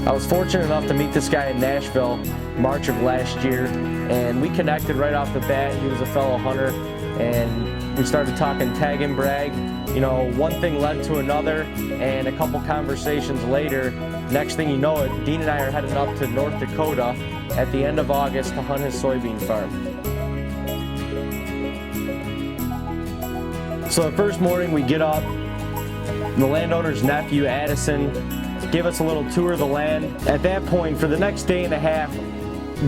I was fortunate enough to meet this guy in Nashville, March of last year, and we connected right off the bat. He was a fellow hunter, and we started talking tag and brag. You know, one thing led to another, and a couple conversations later, next thing you know it, Dean and I are heading up to North Dakota at the end of August to hunt his soybean farm. So the first morning we get up, the landowner's nephew, Addison, gave us a little tour of the land. At that point, for the next day and a half,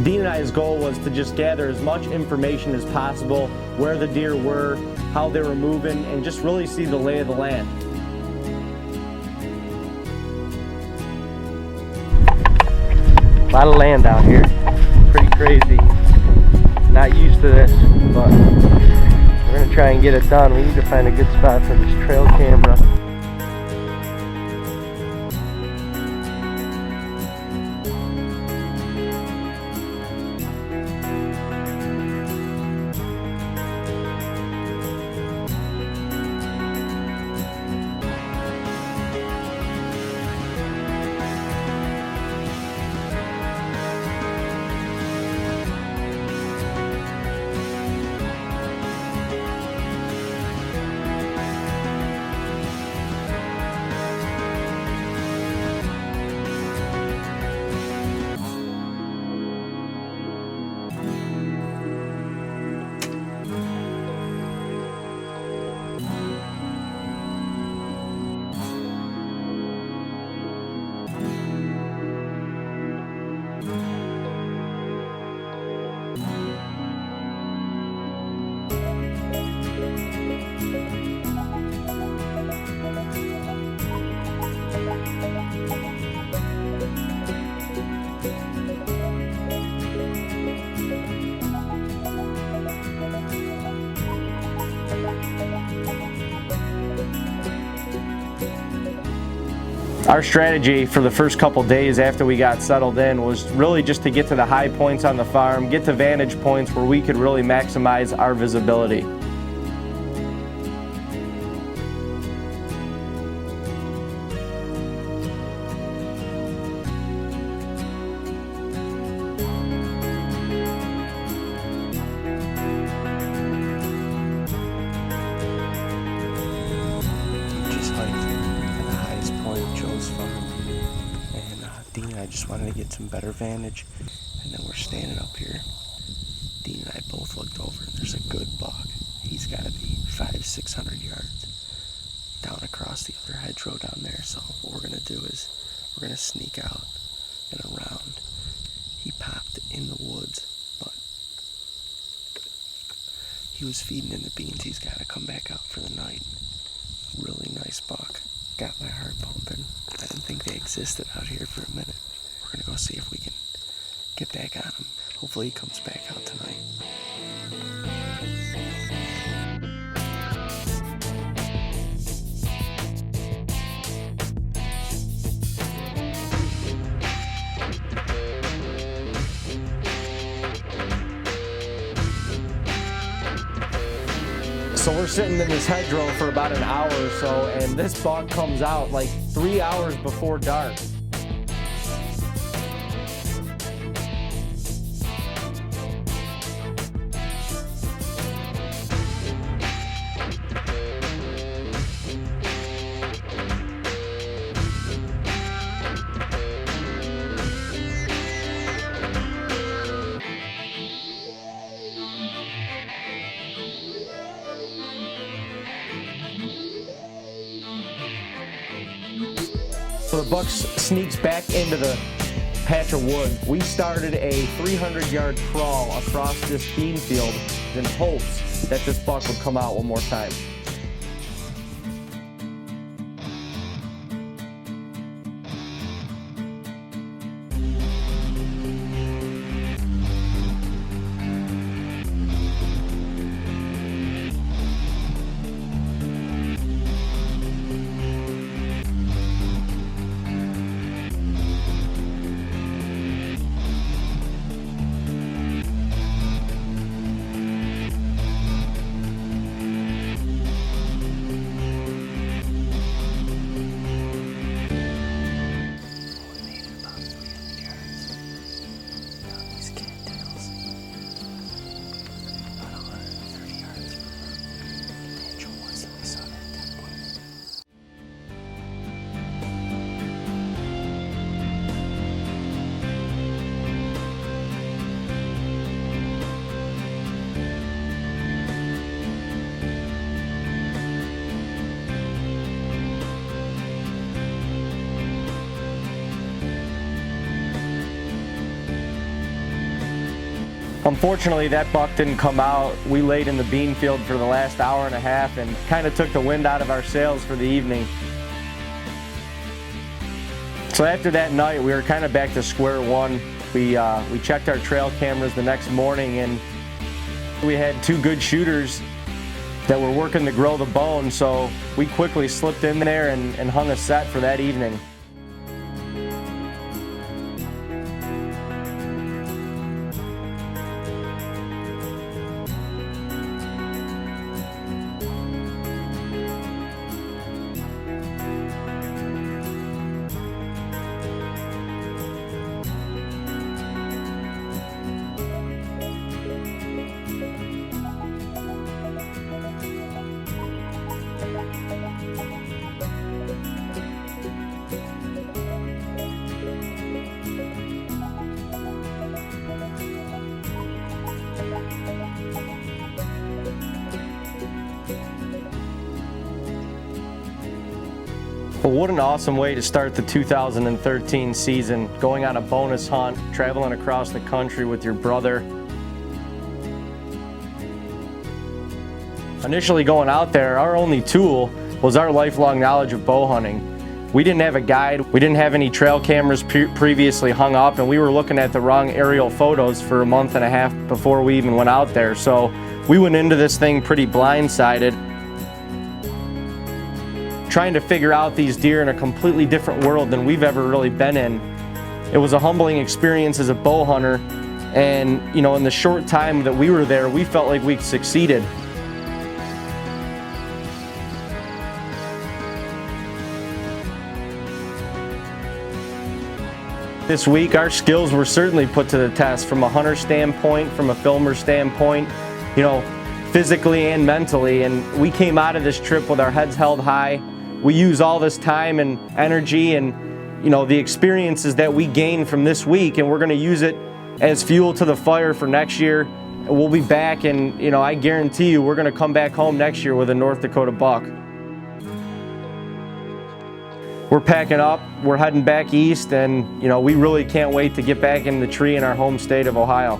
Dean and I's goal was to just gather as much information as possible, where the deer were, how they were moving, and just really see the lay of the land. A lot of land out here, pretty crazy. Not used to this, but we're gonna try and get it done. We need to find a good spot for this trail camera. Our strategy for the first couple days after we got settled in was really just to get to the high points on the farm, get to vantage points where we could really maximize our visibility. I just wanted to get some better vantage, and then we're standing up here. Dean and I both looked over, and there's a good buck. He's got to be 500-600 yards down across the other hedgerow down there. So what we're gonna do is we're gonna sneak out and around. He popped in the woods, but he was feeding in the beans. He's got to come back out for the night. Really nice buck. Got my heart pumping. I didn't think they existed out here for a minute. We're gonna go see if we can get back on him. Hopefully he comes back out tonight. So we're sitting in this hedgerow for about an hour or so, and this buck comes out like 3 hours before dark. So the buck sneaks back into the patch of wood. We started a 300-yard crawl across this bean field in hopes that this buck would come out one more time. Unfortunately, that buck didn't come out. We laid in the bean field for the last hour and a half and kind of took the wind out of our sails for the evening. So after that night, we were kind of back to square one. We checked our trail cameras the next morning, and we had two good shooters that were working to grow the bone, so we quickly slipped in there and hung a set for that evening. Well, what an awesome way to start the 2013 season, going on a bonus hunt, traveling across the country with your brother. Initially going out there, our only tool was our lifelong knowledge of bow hunting. We didn't have a guide, we didn't have any trail cameras previously hung up, and we were looking at the wrong aerial photos for a month and a half before we even went out there. So we went into this thing pretty blindsided, trying to figure out these deer in a completely different world than we've ever really been in. It was a humbling experience as a bow hunter, and you know, in the short time that we were there, we felt like we succeeded. This week, our skills were certainly put to the test from a hunter standpoint, from a filmer standpoint, you know, physically and mentally, and we came out of this trip with our heads held high. We use all this time and energy and, you know, the experiences that we gained from this week, and we're going to use it as fuel to the fire for next year. We'll be back, and, you know, I guarantee you we're going to come back home next year with a North Dakota buck. We're packing up, we're heading back east, and, you know, we really can't wait to get back in the tree in our home state of Ohio.